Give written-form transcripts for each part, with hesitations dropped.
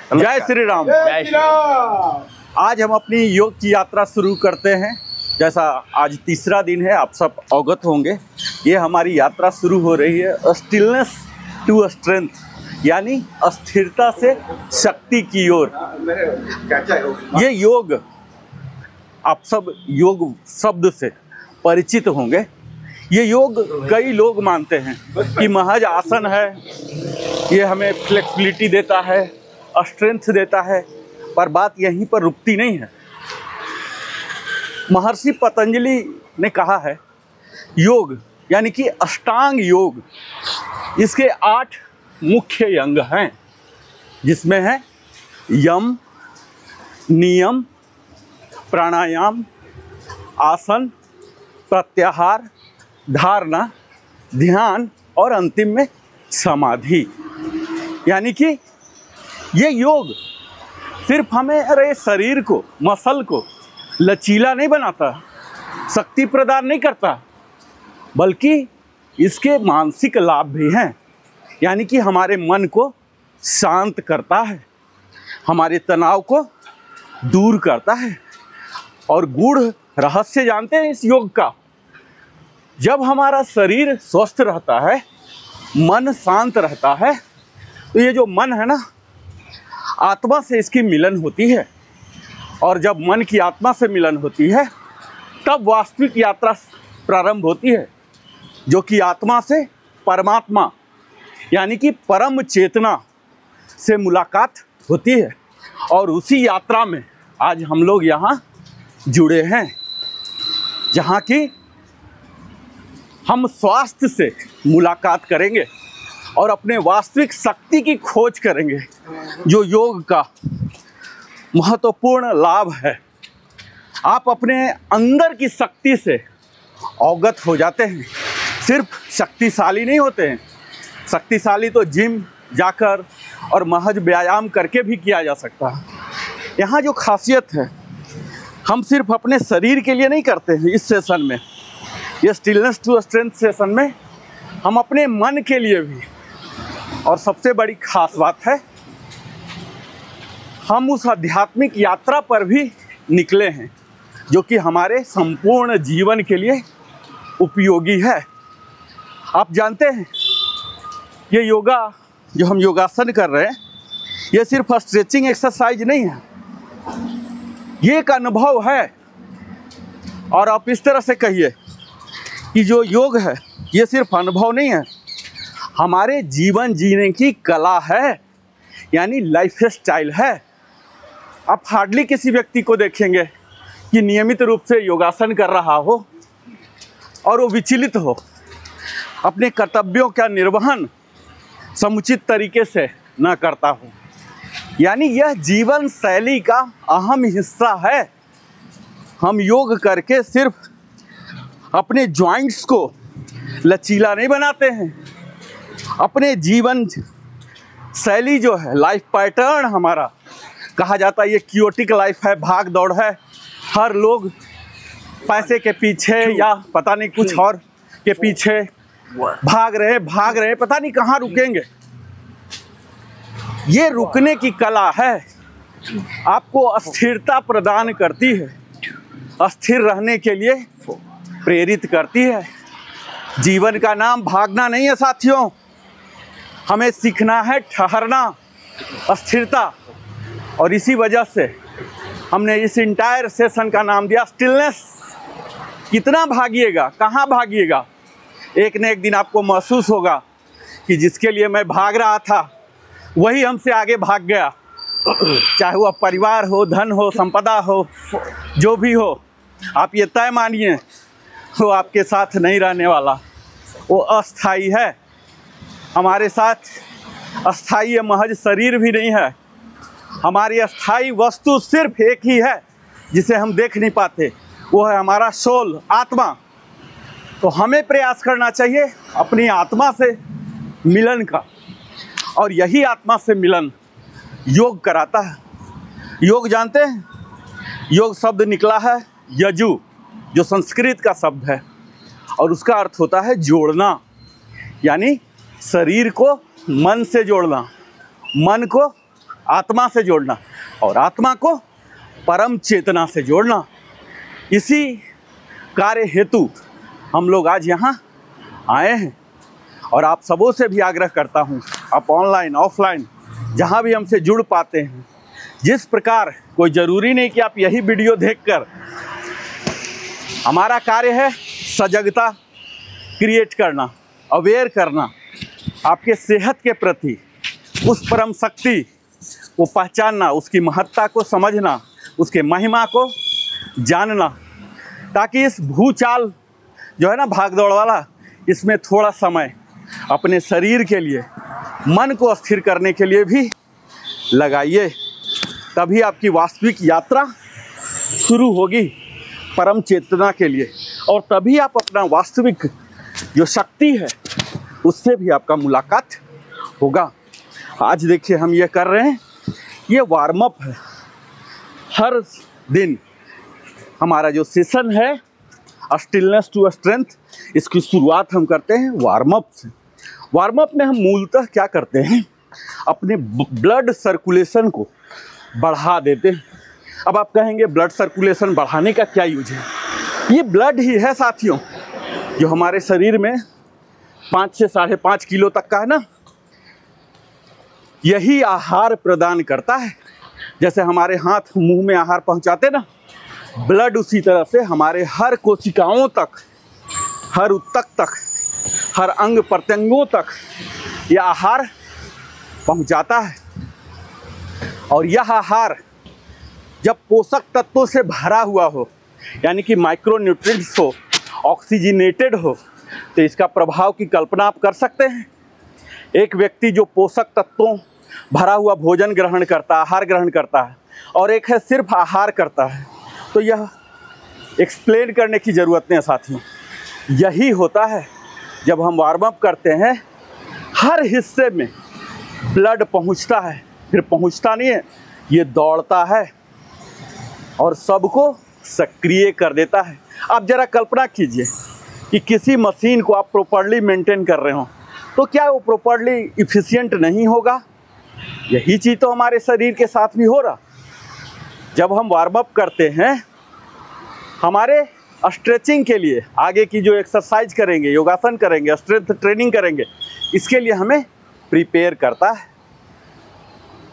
जय श्री राम। जय श्री राम। आज हम अपनी योग की यात्रा शुरू करते हैं। जैसा आज तीसरा दिन है, आप सब अवगत होंगे, ये हमारी यात्रा शुरू हो रही है स्टिलनेस टू स्ट्रेंथ, यानी अस्थिरता से शक्ति की ओर। ये योग, आप सब योग शब्द से परिचित होंगे। ये योग कई लोग मानते हैं कि महज आसन है, ये हमें फ्लेक्सिबिलिटी देता है, स्ट्रेंथ देता है, पर बात यहीं पर रुकती नहीं है। महर्षि पतंजलि ने कहा है योग यानी कि अष्टांग योग, इसके 8 मुख्य अंग हैं, जिसमें है यम, नियम, प्राणायाम, आसन, प्रत्याहार, धारणा, ध्यान और अंतिम में समाधि। यानी कि ये योग सिर्फ हमें शरीर को, मसल को लचीला नहीं बनाता, शक्ति प्रदान नहीं करता, बल्कि इसके मानसिक लाभ भी हैं। यानी कि हमारे मन को शांत करता है, हमारे तनाव को दूर करता है। और गूढ़ रहस्य जानते हैं इस योग का? जब हमारा शरीर स्वस्थ रहता है, मन शांत रहता है, तो ये जो मन है ना, आत्मा से इसकी मिलन होती है। और जब मन की आत्मा से मिलन होती है, तब वास्तविक यात्रा प्रारंभ होती है, जो कि आत्मा से परमात्मा यानी कि परम चेतना से मुलाकात होती है। और उसी यात्रा में आज हम लोग यहाँ जुड़े हैं, जहाँ की हम स्वास्थ्य से मुलाकात करेंगे और अपने वास्तविक शक्ति की खोज करेंगे, जो योग का महत्वपूर्ण लाभ है। आप अपने अंदर की शक्ति से अवगत हो जाते हैं, सिर्फ शक्तिशाली नहीं होते हैं। शक्तिशाली तो जिम जाकर और महज व्यायाम करके भी किया जा सकता है। यहाँ जो खासियत है, हम सिर्फ अपने शरीर के लिए नहीं करते हैं। इस सेशन में, ये स्टिलनेस टू स्ट्रेंथ सेशन में, हम अपने मन के लिए भी, और सबसे बड़ी खास बात है, हम उस आध्यात्मिक यात्रा पर भी निकले हैं, जो कि हमारे संपूर्ण जीवन के लिए उपयोगी है। आप जानते हैं, ये योगा जो हम योगासन कर रहे हैं, ये सिर्फ स्ट्रेचिंग एक्सरसाइज नहीं है, ये एक अनुभव है। और आप इस तरह से कहिए कि जो योग है, ये सिर्फ अनुभव नहीं है, हमारे जीवन जीने की कला है, यानी लाइफ स्टाइल है। आप हार्डली किसी व्यक्ति को देखेंगे कि नियमित रूप से योगासन कर रहा हो और वो विचलित हो, अपने कर्तव्यों का निर्वहन समुचित तरीके से न करता हो। यानी यह जीवन शैली का अहम हिस्सा है। हम योग करके सिर्फ अपने जॉइंट्स को लचीला नहीं बनाते हैं, अपने जीवन शैली जो है, लाइफ पैटर्न हमारा, कहा जाता है ये क्योटिक लाइफ है, भाग दौड़ है, हर लोग पैसे के पीछे या पता नहीं कुछ और के पीछे भाग रहे, पता नहीं कहाँ रुकेंगे। ये रुकने की कला है, आपको स्थिरता प्रदान करती है, अस्थिर रहने के लिए प्रेरित करती है। जीवन का नाम भागना नहीं है साथियों, हमें सीखना है ठहरना, स्थिरता। और इसी वजह से हमने इस इंटायर सेशन का नाम दिया स्टिलनेस। कितना भागिएगा, कहाँ भागिएगा? एक न एक दिन आपको महसूस होगा कि जिसके लिए मैं भाग रहा था, वही हमसे आगे भाग गया। चाहे वह परिवार हो, धन हो, संपदा हो, जो भी हो, आप ये तय मानिए, वो आपके साथ नहीं रहने वाला, वो अस्थाई है। हमारे साथ अस्थाई महज शरीर भी नहीं है, हमारी अस्थाई वस्तु सिर्फ एक ही है, जिसे हम देख नहीं पाते, वो है हमारा सोल, आत्मा। तो हमें प्रयास करना चाहिए अपनी आत्मा से मिलन का, और यही आत्मा से मिलन योग कराता है। योग जानते हैं, योग शब्द निकला है यजु, जो संस्कृत का शब्द है, और उसका अर्थ होता है जोड़ना, यानी शरीर को मन से जोड़ना, मन को आत्मा से जोड़ना और आत्मा को परम चेतना से जोड़ना। इसी कार्य हेतु हम लोग आज यहाँ आए हैं और आप सबों से भी आग्रह करता हूँ, आप ऑनलाइन ऑफलाइन जहाँ भी हमसे जुड़ पाते हैं, जिस प्रकार, कोई ज़रूरी नहीं कि आप यही वीडियो देखकर, हमारा कार्य है सजगता क्रिएट करना, अवेयर करना, आपके सेहत के प्रति उस परम शक्ति को पहचानना, उसकी महत्ता को समझना, उसके महिमा को जानना, ताकि इस भूचाल जो है ना भागदौड़ वाला, इसमें थोड़ा समय अपने शरीर के लिए, मन को स्थिर करने के लिए भी लगाइए। तभी आपकी वास्तविक यात्रा शुरू होगी परम चेतना के लिए, और तभी आप अपना वास्तविक जो शक्ति है उससे भी आपका मुलाकात होगा। आज देखिए हम ये कर रहे हैं, ये वार्म अप है। हर दिन हमारा जो सेशन है स्टिलनेस टू स्ट्रेंथ, इसकी शुरुआत हम करते हैं वार्म अप से। वार्म अप में हम मूलतः क्या करते हैं, अपने ब्लड सर्कुलेशन को बढ़ा देते हैं। अब आप कहेंगे ब्लड सर्कुलेशन बढ़ाने का क्या यूज है? ये ब्लड ही है साथियों, जो हमारे शरीर में 5 से 5.5 किलो तक का है ना, यही आहार प्रदान करता है। जैसे हमारे हाथ मुंह में आहार पहुंचाते ना, ब्लड उसी तरह से हमारे हर कोशिकाओं तक, हर ऊतक तक, हर अंग प्रत्यंगों तक यह आहार पहुंचाता है। और यह आहार जब पोषक तत्वों से भरा हुआ हो, यानी कि माइक्रोन्यूट्रिएंट्स हो, ऑक्सीजनेटेड हो, तो इसका प्रभाव की कल्पना आप कर सकते हैं। एक व्यक्ति जो पोषक तत्वों भरा हुआ भोजन ग्रहण करता है, आहार ग्रहण करता है, और एक है सिर्फ आहार करता है, तो यह एक्सप्लेन करने की ज़रूरत नहीं है साथियों। यही होता है जब हम वार्म अप करते हैं, हर हिस्से में ब्लड पहुंचता है, फिर पहुंचता नहीं है, ये दौड़ता है और सबको सक्रिय कर देता है। आप ज़रा कल्पना कीजिए कि किसी मशीन को आप प्रॉपर्ली मेंटेन कर रहे हो, तो क्या वो प्रॉपर्ली इफ़िशिएंट नहीं होगा? यही चीज़ तो हमारे शरीर के साथ भी हो रहा। जब हम वार्म अप करते हैं, हमारे स्ट्रेचिंग के लिए, आगे की जो एक्सरसाइज करेंगे, योगासन करेंगे, स्ट्रेंथ ट्रेनिंग करेंगे, इसके लिए हमें प्रिपेयर करता है।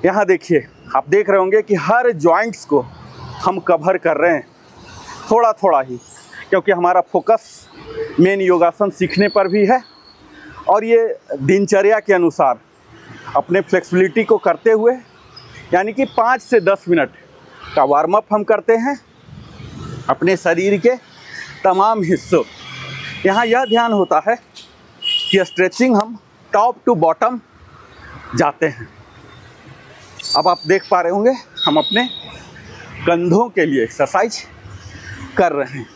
यहाँ देखिए, आप देख रहे होंगे कि हर जॉइंट्स को हम कवर कर रहे हैं, थोड़ा थोड़ा ही, क्योंकि हमारा फोकस मेन योगासन सीखने पर भी है। और ये दिनचर्या के अनुसार अपने फ्लेक्सिबिलिटी को करते हुए, यानी कि 5 से 10 मिनट का वार्म अप हम करते हैं अपने शरीर के तमाम हिस्सों। यहाँ यह ध्यान होता है कि स्ट्रेचिंग हम टॉप टू बॉटम जाते हैं। अब आप देख पा रहे होंगे हम अपने कंधों के लिए एक्सरसाइज कर रहे हैं।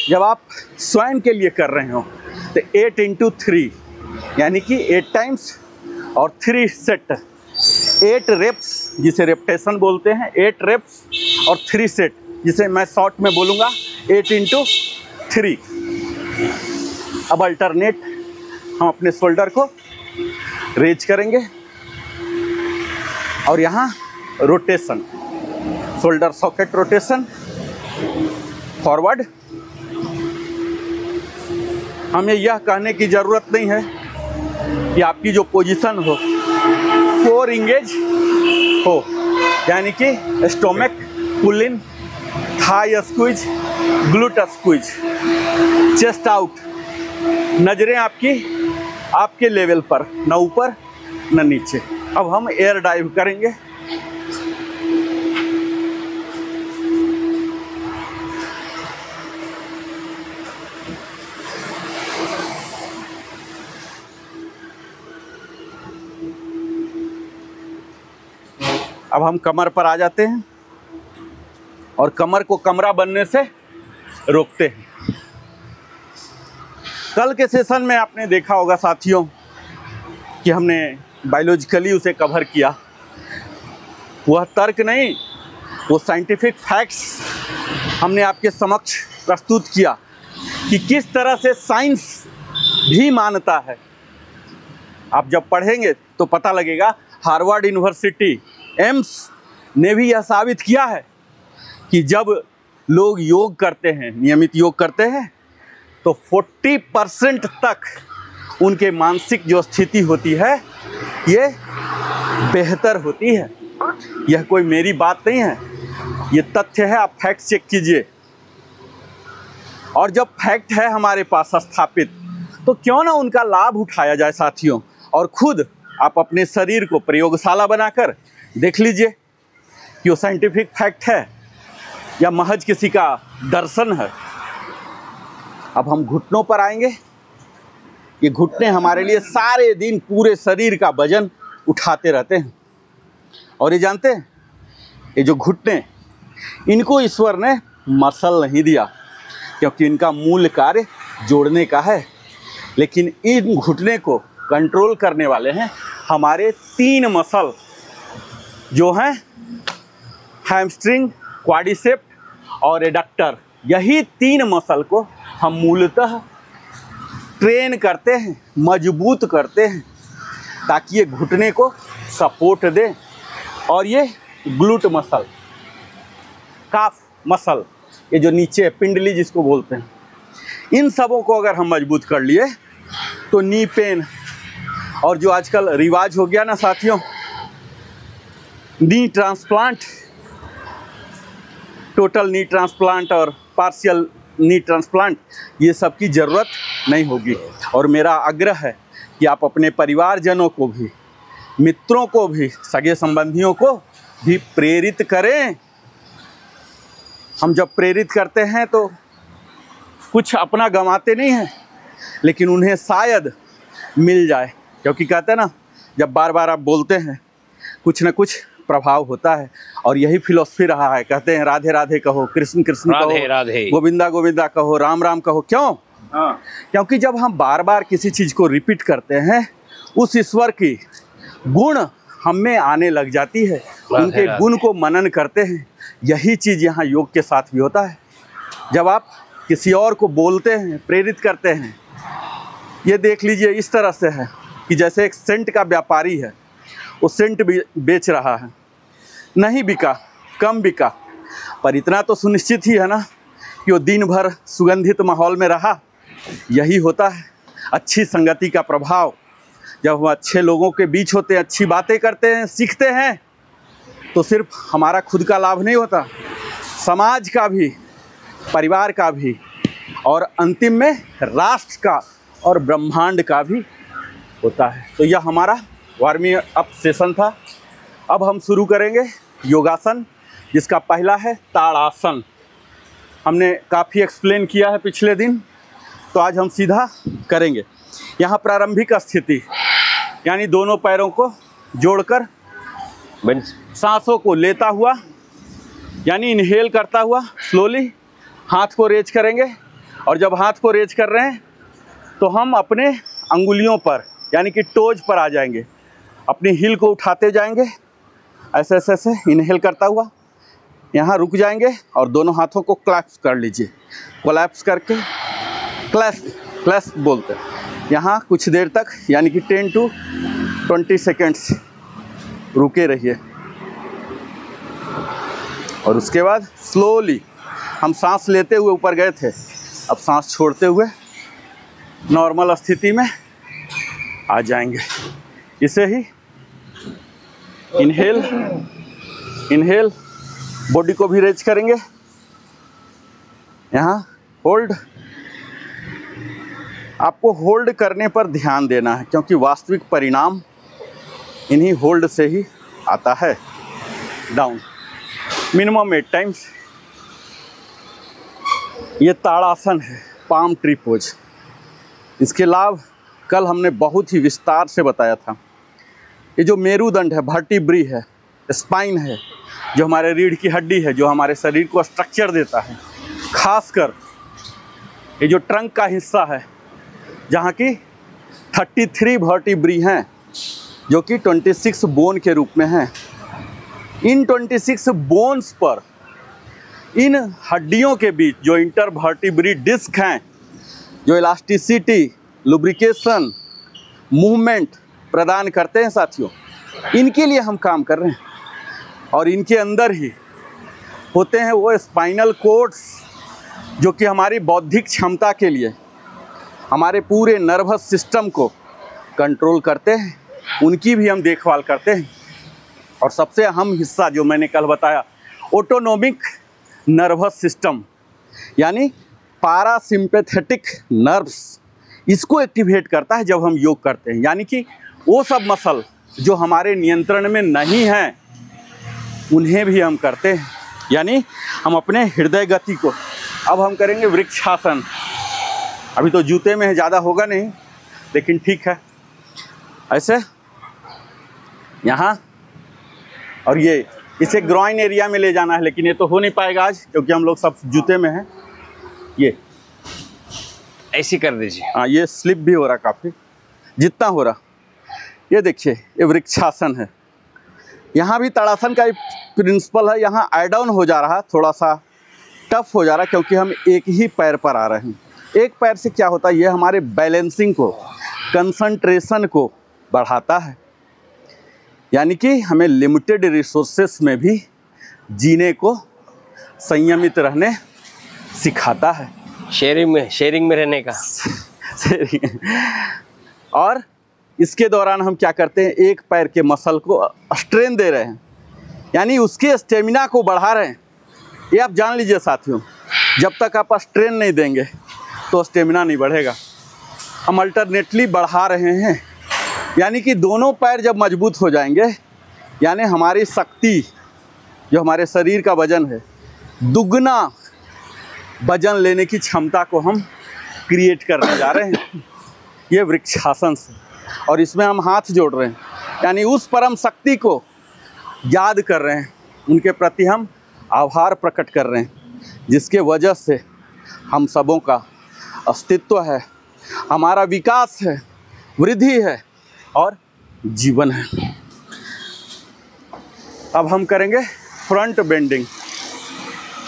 जब आप स्वयं के लिए कर रहे हो तो 8 × 3 यानी कि 8 टाइम्स और 3 सेट, 8 रेप्स जिसे रेप्टेशन बोलते हैं, 8 रेप्स और 3 सेट जिसे मैं शॉर्ट में बोलूँगा 8 × 3। अब अल्टरनेट हम अपने शोल्डर को रेज करेंगे और यहाँ rotation, shoulder socket rotation, forward. हमें यह कहने की ज़रूरत नहीं है कि आपकी जो पोजीशन हो कोर इंगेज हो, यानी कि stomach pull in, thigh squeeze, glute squeeze, chest out, नज़रें आपके लेवल पर, न ऊपर न नीचे। अब हम एयर डाइव करेंगे। अब हम कमर पर आ जाते हैं और कमर को कमरा बनने से रोकते हैं। कल के सेशन में आपने देखा होगा साथियों कि हमने बायोलॉजिकली उसे कवर किया। वह तर्क नहीं, वो साइंटिफिक फैक्ट्स हमने आपके समक्ष प्रस्तुत किया कि किस तरह से साइंस भी मानता है। आप जब पढ़ेंगे तो पता लगेगा हार्वर्ड यूनिवर्सिटी, एम्स ने भी यह साबित किया है कि जब लोग योग करते हैं, नियमित योग करते हैं, तो 40% तक उनके मानसिक जो स्थिति होती है ये बेहतर होती है। यह कोई मेरी बात नहीं है, ये तथ्य है, आप फैक्ट चेक कीजिए। और जब फैक्ट है हमारे पास स्थापित, तो क्यों ना उनका लाभ उठाया जाए साथियों। और खुद आप अपने शरीर को प्रयोगशाला बनाकर देख लीजिए कि वो साइंटिफिक फैक्ट है या महज किसी का दर्शन है। अब हम घुटनों पर आएंगे। ये घुटने हमारे लिए सारे दिन पूरे शरीर का वजन उठाते रहते हैं। और ये जानते हैं, ये जो घुटने, इनको ईश्वर ने मसल नहीं दिया, क्योंकि इनका मूल कार्य जोड़ने का है। लेकिन इन घुटने को कंट्रोल करने वाले हैं हमारे 3 मसल जो हैं, हैमस्ट्रिंग, क्वाड्रिसेप्स और एडक्टर। यही 3 मसल को हम मूलतः ट्रेन करते हैं, मजबूत करते हैं, ताकि ये घुटने को सपोर्ट दे। और ये ग्लूट मसल, काफ मसल, ये जो नीचे पिंडली जिसको बोलते हैं, इन सबों को अगर हम मजबूत कर लिए तो नी पेन, और जो आजकल रिवाज हो गया ना साथियों, नी ट्रांसप्लांट, टोटल नी ट्रांसप्लांट और पार्शियल नी ट्रांसप्लांट, ये सब की ज़रूरत नहीं होगी। और मेरा आग्रह है कि आप अपने परिवारजनों को भी, मित्रों को भी, सगे संबंधियों को भी प्रेरित करें। हम जब प्रेरित करते हैं तो कुछ अपना गंवाते नहीं हैं, लेकिन उन्हें शायद मिल जाए, क्योंकि कहते हैं ना, जब बार बार आप बोलते हैं कुछ न कुछ प्रभाव होता है। और यही फिलॉसफी रहा है। कहते हैं राधे राधे कहो, कृष्ण कृष्ण कहो, राधे, गोविंदा गोविंदा कहो, राम राम कहो। क्यों? क्योंकि जब हम बार बार किसी चीज़ को रिपीट करते हैं, उस ईश्वर की गुण हम में आने लग जाती है, उनके गुण को मनन करते हैं। यही चीज़ यहाँ योग के साथ भी होता है। जब आप किसी और को बोलते हैं, प्रेरित करते हैं, ये देख लीजिए इस तरह से है कि जैसे एक सेंट का व्यापारी है, वो सेंट भी बेच रहा है, नहीं बिका, कम बिका, पर इतना तो सुनिश्चित ही है ना कि वो दिन भर सुगंधित माहौल में रहा। यही होता है अच्छी संगति का प्रभाव। जब हम अच्छे लोगों के बीच होते हैं, अच्छी बातें करते हैं, सीखते हैं, तो सिर्फ हमारा खुद का लाभ नहीं होता, समाज का भी, परिवार का भी, और अंतिम में राष्ट्र का और ब्रह्मांड का भी होता है। तो यह हमारा वार्मिंग अप सेशन था। अब हम शुरू करेंगे योगासन, जिसका पहला है ताड़ासन। हमने काफ़ी एक्सप्लेन किया है पिछले दिन, तो आज हम सीधा करेंगे। यहाँ प्रारंभिक स्थिति, यानी दोनों पैरों को जोड़कर सांसों को लेता हुआ, यानी इनहेल करता हुआ स्लोली हाथ को रेज करेंगे। और जब हाथ को रेज कर रहे हैं तो हम अपने अंगुलियों पर, यानी कि टोज पर आ जाएंगे, अपनी हील को उठाते जाएंगे, ऐसे ऐसे ऐसे इनहेल करता हुआ यहाँ रुक जाएंगे और दोनों हाथों को क्लैप्स कर लीजिए। कोलैप्स करके क्लैप्स बोलते हैं। यहाँ कुछ देर तक, यानी कि 10 to 20 सेकेंड्स रुके रहिए। और उसके बाद स्लोली हम सांस लेते हुए ऊपर गए थे, अब सांस छोड़ते हुए नॉर्मल स्थिति में आ जाएंगे। इसे ही इनहेल, बॉडी को भी रेज करेंगे, यहाँ होल्ड। आपको होल्ड करने पर ध्यान देना है, क्योंकि वास्तविक परिणाम इन्हीं होल्ड से ही आता है। Down minimum 8 times. ये ताड़ासन है, पाम ट्री पोज। इसके लाभ कल हमने बहुत ही विस्तार से बताया था। ये जो मेरुदंड है, वर्टिब्री है, स्पाइन है, जो हमारे रीढ़ की हड्डी है, जो हमारे शरीर को स्ट्रक्चर देता है, खासकर ये जो ट्रंक का हिस्सा है, जहाँ की 33 वर्टिब्री हैं, जो कि 26 बोन के रूप में हैं। इन 26 बोन्स पर, इन हड्डियों के बीच जो इंटरवर्टिब्री डिस्क हैं, जो इलास्टिसिटी, लुब्रिकेशन, मूवमेंट प्रदान करते हैं साथियों, इनके लिए हम काम कर रहे हैं। और इनके अंदर ही होते हैं वो स्पाइनल कोड्स जो कि हमारी बौद्धिक क्षमता के लिए हमारे पूरे नर्वस सिस्टम को कंट्रोल करते हैं, उनकी भी हम देखभाल करते हैं। और सबसे अहम हिस्सा जो मैंने कल बताया, ऑटोनोमिक नर्वस सिस्टम यानी पारासिम्पैथेटिक नर्व्स, इसको एक्टिवेट करता है जब हम योग करते हैं। यानी कि वो सब मसल जो हमारे नियंत्रण में नहीं हैं उन्हें भी हम करते हैं। यानी हम अपने हृदय गति को, अब हम करेंगे वृक्षासन। अभी तो जूते में है, ज़्यादा होगा नहीं, लेकिन ठीक है। ऐसे यहाँ, और ये इसे ग्रॉइन एरिया में ले जाना है, लेकिन ये तो हो नहीं पाएगा आज क्योंकि हम लोग सब जूते में हैं। ये ऐसी कर दीजिए। हाँ, ये स्लिप भी हो रहा काफ़ी, जितना हो रहा। ये देखिए, ये वृक्षासन है। यहाँ भी ताड़ासन का प्रिंसिपल है। यहाँ आई डाउन हो जा रहा, थोड़ा सा टफ हो जा रहा क्योंकि हम एक ही पैर पर आ रहे हैं। एक पैर से क्या होता है, ये हमारे बैलेंसिंग को, कंसंट्रेशन को बढ़ाता है। यानी कि हमें लिमिटेड रिसोर्सेस में भी जीने को संयमित रहने सिखाता है। शेयरिंग में रहने का। और इसके दौरान हम क्या करते हैं, एक पैर के मसल को स्ट्रेन दे रहे हैं, यानी उसके स्टेमिना को बढ़ा रहे हैं। ये आप जान लीजिए साथियों, जब तक आप स्ट्रेन नहीं देंगे तो स्टेमिना नहीं बढ़ेगा। हम अल्टरनेटली बढ़ा रहे हैं, यानी कि दोनों पैर जब मजबूत हो जाएंगे, यानी हमारी शक्ति, जो हमारे शरीर का वजन है, दुगना वजन लेने की क्षमता को हम क्रिएट करने जा रहे हैं। ये वृक्षासन से, और इसमें हम हाथ जोड़ रहे हैं, यानी उस परम शक्ति को याद कर रहे हैं, उनके प्रति हम आभार प्रकट कर रहे हैं, जिसके वजह से हम सबों का अस्तित्व है, हमारा विकास है, वृद्धि है और जीवन है। अब हम करेंगे फ्रंट बेंडिंग,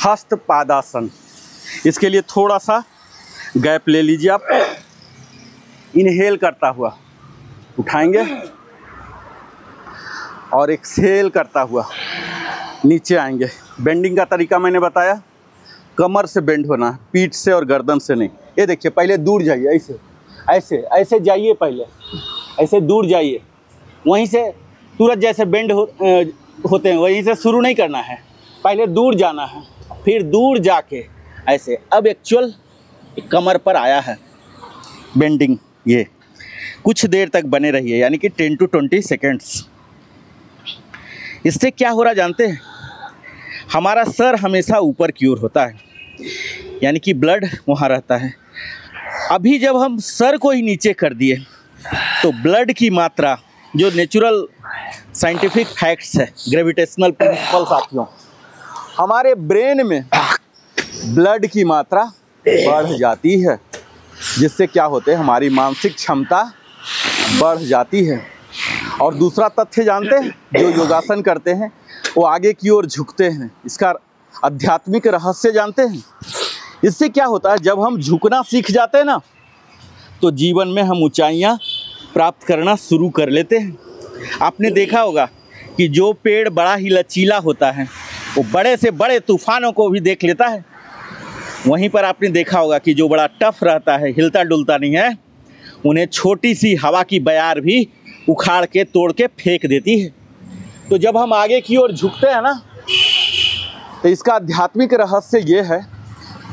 हस्त पादासन। इसके लिए थोड़ा सा गैप ले लीजिए आप। इनहेल करता हुआ उठाएंगे और एक्सहेल करता हुआ नीचे आएंगे। बेंडिंग का तरीका मैंने बताया, कमर से बेंड होना, पीठ से और गर्दन से नहीं। ये देखिए, पहले दूर जाइए, ऐसे ऐसे ऐसे जाइए, पहले ऐसे दूर जाइए, वहीं से तुरंत जैसे बेंड होते हैं वहीं से शुरू नहीं करना है, पहले दूर जाना है, फिर दूर जाके ऐसे। अब एक्चुअल कमर पर आया है बेंडिंग। ये कुछ देर तक बने रहिए, यानी कि 10 to 20 सेकेंड्स। इससे क्या हो रहा जानते हैं, हमारा सर हमेशा ऊपर की ओर होता है, यानी कि ब्लड वहाँ रहता है। अभी जब हम सर को ही नीचे कर दिए तो ब्लड की मात्रा, जो नेचुरल साइंटिफिक फैक्ट्स है, ग्रेविटेशनल प्रिंसिपल साथियों, हमारे ब्रेन में ब्लड की मात्रा बढ़ जाती है, जिससे क्या होते हैं, हमारी मानसिक क्षमता बढ़ जाती है। और दूसरा तथ्य जानते हैं, जो योगासन करते हैं वो आगे की ओर झुकते हैं। इसका आध्यात्मिक रहस्य जानते हैं। इससे क्या होता है, जब हम झुकना सीख जाते हैं ना, तो जीवन में हम ऊंचाइयां प्राप्त करना शुरू कर लेते हैं। आपने देखा होगा कि जो पेड़ बड़ा ही लचीला होता है वो बड़े से बड़े तूफानों को भी देख लेता है। वहीं पर आपने देखा होगा कि जो बड़ा टफ रहता है, हिलता डुलता नहीं है, उन्हें छोटी सी हवा की बयार भी उखाड़ के तोड़ के फेंक देती है। तो जब हम आगे की ओर झुकते हैं ना, तो इसका आध्यात्मिक रहस्य ये है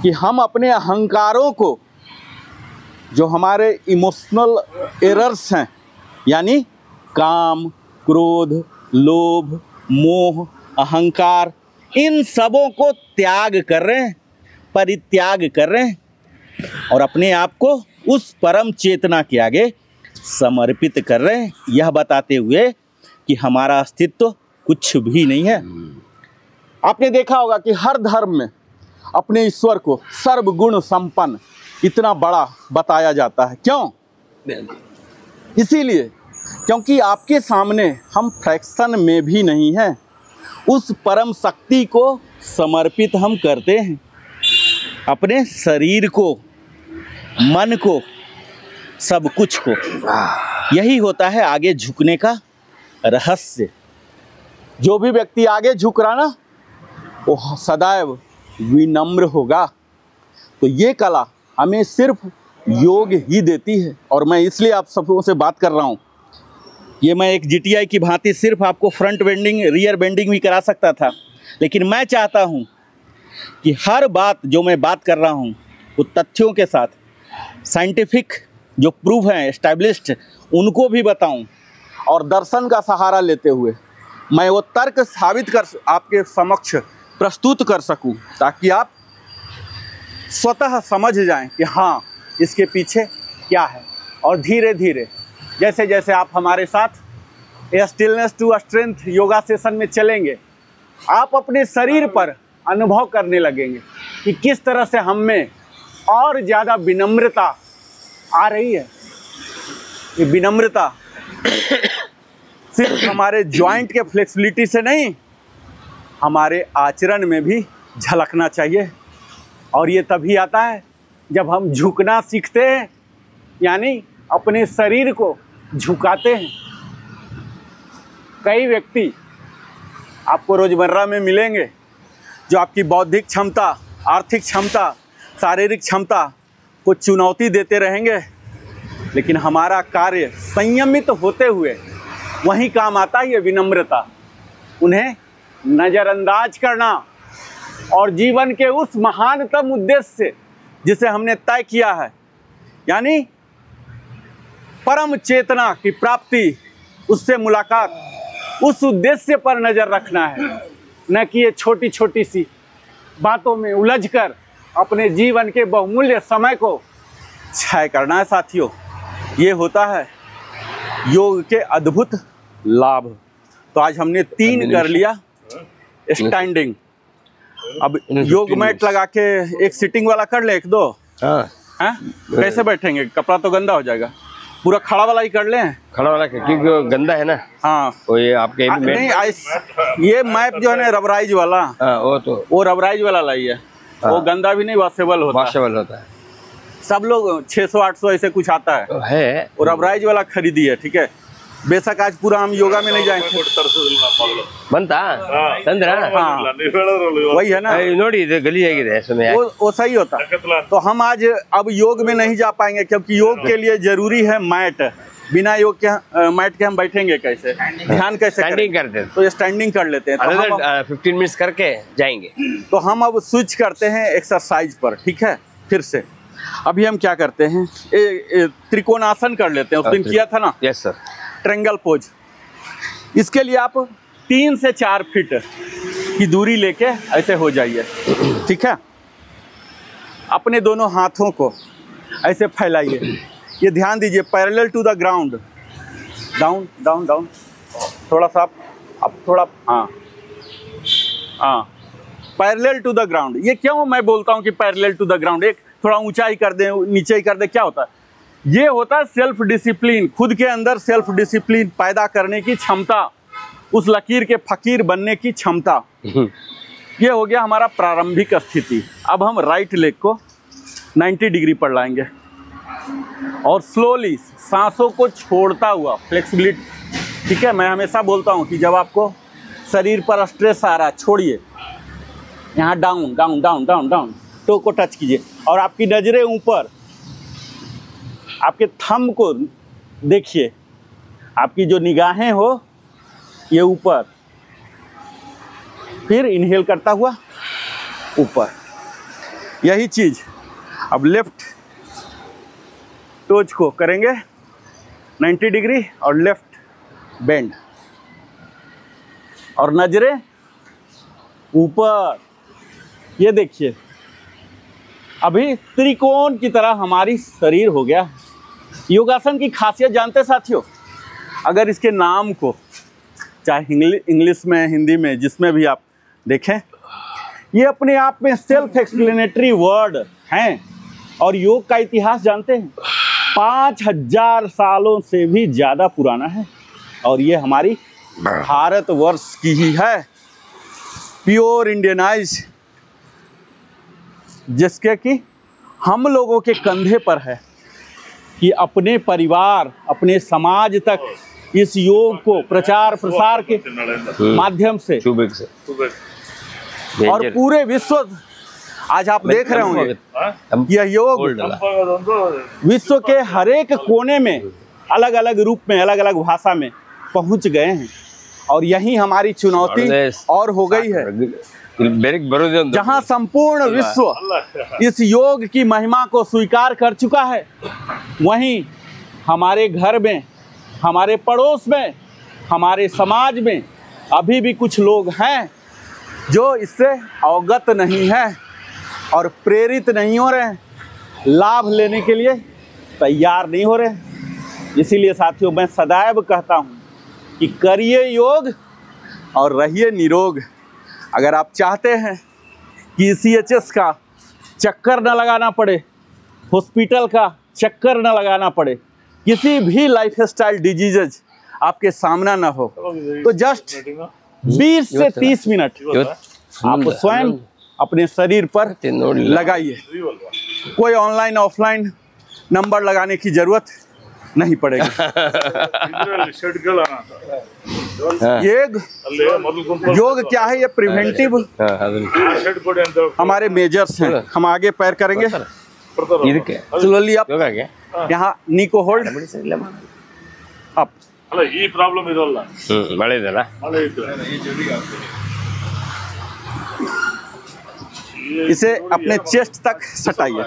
कि हम अपने अहंकारों को, जो हमारे इमोशनल एरर्स हैं, यानी काम, क्रोध, लोभ, मोह, अहंकार, इन सबों को त्याग कर रहे हैं, परित्याग कर रहे हैं और अपने आप को उस परम चेतना के आगे समर्पित कर रहे हैं, यह बताते हुए कि हमारा अस्तित्व कुछ भी नहीं है। आपने देखा होगा कि हर धर्म में अपने ईश्वर को सर्वगुण संपन्न, इतना बड़ा बताया जाता है। क्यों? इसीलिए क्योंकि आपके सामने हम फ्रैक्शन में भी नहीं हैं, उस परम शक्ति को समर्पित हम करते हैं, अपने शरीर को, मन को, सब कुछ को। यही होता है आगे झुकने का रहस्य। जो भी व्यक्ति आगे झुक रहा ना, वो सदैव विनम्र होगा। तो ये कला हमें सिर्फ योग ही देती है। और मैं इसलिए आप सबों से बात कर रहा हूँ। ये मैं एक GTI की भांति सिर्फ आपको फ्रंट बेंडिंग, रियर बेंडिंग भी करा सकता था, लेकिन मैं चाहता हूँ कि हर बात जो मैं बात कर रहा हूँ वो तथ्यों के साथ, साइंटिफिक जो प्रूफ हैं, एस्टैब्लिश्ड, उनको भी बताऊँ, और दर्शन का सहारा लेते हुए मैं वो तर्क साबित कर आपके समक्ष प्रस्तुत कर सकूं, ताकि आप स्वतः समझ जाएं कि हाँ, इसके पीछे क्या है। और धीरे धीरे जैसे जैसे आप हमारे साथ stillness to strength yoga session में चलेंगे, आप अपने शरीर पर अनुभव करने लगेंगे कि किस तरह से हम में और ज़्यादा विनम्रता आ रही है। ये विनम्रता सिर्फ हमारे जॉइंट के फ्लेक्सिबिलिटी से नहीं, हमारे आचरण में भी झलकना चाहिए। और ये तभी आता है जब हम झुकना सीखते हैं, यानी अपने शरीर को झुकाते हैं। कई व्यक्ति आपको रोज़मर्रा में मिलेंगे जो आपकी बौद्धिक क्षमता, आर्थिक क्षमता, शारीरिक क्षमता को चुनौती देते रहेंगे, लेकिन हमारा कार्य संयमित होते हुए वहीं काम आता है ये विनम्रता। उन्हें नज़रअंदाज करना और जीवन के उस महानतम उद्देश्य से जिसे हमने तय किया है, यानी परम चेतना की प्राप्ति, उससे मुलाकात, उस उद्देश्य पर नज़र रखना है, न कि ये छोटी छोटी सी बातों में उलझकर अपने जीवन के बहुमूल्य समय को क्षय करना है। साथियों, ये होता है योग के अद्भुत लाभ। तो आज हमने 3 कर लिया स्टैंडिंग। अब योग मैट लगा के एक सिटिंग वाला कर ले, 1-2। हाँ, कैसे बैठेंगे? कपड़ा तो गंदा हो जाएगा। पूरा खड़ा वाला ही कर लें। खड़ा वाला क्योंकि वो गंदा है ना। हाँ, वो ये आपके नहीं, ये मैप जो है ना रबराइज वाला, वो रबराइज वाला लाई है। वो गंदा भी नहीं, वॉशेबल होता है। सब लोग 600-800 ऐसे कुछ आता है, वो रबराइज वाला खरीदी है। ठीक है, बेशक आज पूरा हम योगा में नहीं जाएंगे। बनता वही है ना, नोड़ी गली है, वो सही होता। तो हम आज अब योग में नहीं जा पाएंगे, क्योंकि योग के लिए जरूरी है मैट। बिना योग के मैट के हम बैठेंगे कैसे, ध्यान कैसे करेंगे? तो स्टैंडिंग कर लेते हैं। तो 15 मिनट करके जाएंगे। तो हम अब स्विच करते हैं एक्सरसाइज पर। ठीक है, फिर से अभी हम क्या करते हैं, त्रिकोणासन कर लेते हैं। उस दिन किया था ना। Yes sir. Triangle pose. इसके लिए आप 3 से 4 फीट की दूरी लेके ऐसे हो जाइए। ठीक है, अपने दोनों हाथों को ऐसे फैलाइए। ये ध्यान दीजिए, parallel to the ground, down down down, थोड़ा सा अब थोड़ा, हाँ हाँ, पैरेलल टू द ग्राउंड। ये क्यों मैं बोलता हूँ कि पैरेलल टू द ग्राउंड? एक थोड़ा ऊंचा ही कर दें, नीचे ही कर दें, क्या होता है? ये होता है सेल्फ डिसिप्लिन, खुद के अंदर सेल्फ डिसिप्लिन पैदा करने की क्षमता, उस लकीर के फकीर बनने की क्षमता। ये हो गया हमारा प्रारंभिक स्थिति। अब हम राइट लेग को 90 डिग्री पर लाएंगे और स्लोली सांसों को छोड़ता हुआ फ्लेक्सिबिलिटी। ठीक है, मैं हमेशा बोलता हूँ कि जब आपको शरीर पर स्ट्रेस आ रहा है, छोड़िए, यहाँ down down down down down, toe को टच कीजिए और आपकी नज़रें ऊपर, आपके थंब को देखिए, आपकी जो निगाहें हो ये ऊपर, फिर इनहेल करता हुआ ऊपर। यही चीज़ अब लेफ्ट टोज को करेंगे 90 डिग्री और लेफ्ट बेंड, और नजरें ऊपर। ये देखिए, अभी त्रिकोण की तरह हमारी शरीर हो गया। योगासन की खासियत जानते साथियों, अगर इसके नाम को चाहे इंग्लिश में, हिंदी में, जिसमें भी आप देखें, ये अपने आप में सेल्फ एक्सप्लेनेटरी वर्ड हैं। और योग का इतिहास जानते हैं, 5000 सालों से भी ज़्यादा पुराना है। और ये हमारी भारतवर्ष की ही है, प्योर इंडियनाइज, जिसके कि हम लोगों के कंधे पर है कि अपने परिवार, अपने समाज तक इस योग को प्रचार प्रसार के माध्यम से चुबिक से और पूरे विश्व, आज आप देख रहे होंगे यह योग विश्व के हर एक कोने में अलग अलग रूप में, अलग अलग भाषा में पहुंच गए हैं। और यही हमारी चुनौती और हो गई है, जहां संपूर्ण विश्व इस योग की महिमा को स्वीकार कर चुका है, वहीं हमारे घर में, हमारे पड़ोस में, हमारे समाज में अभी भी कुछ लोग हैं जो इससे अवगत नहीं है और प्रेरित नहीं हो रहे हैं, लाभ लेने के लिए तैयार नहीं हो रहे। इसीलिए साथियों, मैं सदैव कहता हूँ कि करिए योग और रहिए निरोग। अगर आप चाहते हैं कि CHS का चक्कर न लगाना पड़े, हॉस्पिटल का चक्कर न लगाना पड़े, किसी भी लाइफस्टाइल डिजीजेज आपके सामना न हो, तो जस्ट 20 से 30 मिनट आप स्वयं अपने शरीर पर लगाइए। कोई ऑनलाइन ऑफलाइन नंबर लगाने की जरूरत नहीं पड़ेगी। योग क्या है? ये प्रिवेंटिव हमारे मेजर्स हैं। हम आगे पैर करेंगे, स्लोली अप, यहाँ नी को होल्ड अप। इसे अपने चेस्ट तक सटाइए।